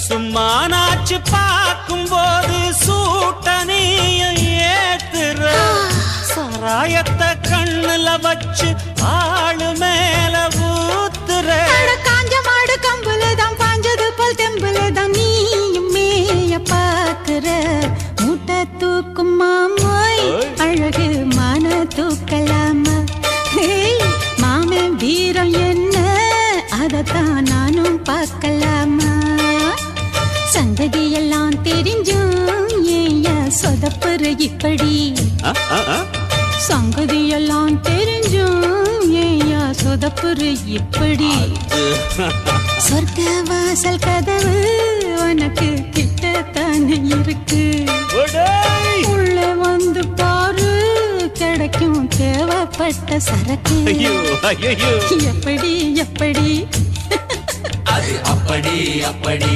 சும்மானாச்சு பார்க்கும் போது சூட்டனையும் ஏத்துற சாராயத்தை கண்ணுல வச்சு ஆளு மேல ஊத்துற காஞ்ச மாடு கம்புலதான் பாஞ்சது போல் தெம்புலதான் நீயும் மேய பாக்குற மூட்டை தூக்கும் மாமாய் அழகு மான தூக்கலாமா மாமன் வீரம் என்ன அதத்தான் நானும் பார்க்கலாமா சந்ததி எல்லாம் தெரிஞ்சும் ஏயா சொதப்புற இப்படி சங்கதி எல்லாம் தெரிஞ்சும் ஏயா சொதப்புற இப்படி சொர்க்க வாசல் கதவு உனக்கு கிட்டத்தானே இருக்கு உள்ள வந்து பாரு கிடைக்கும் தேவைப்பட்ட சரக்கு எப்படி எப்படி அது அப்படி அப்படி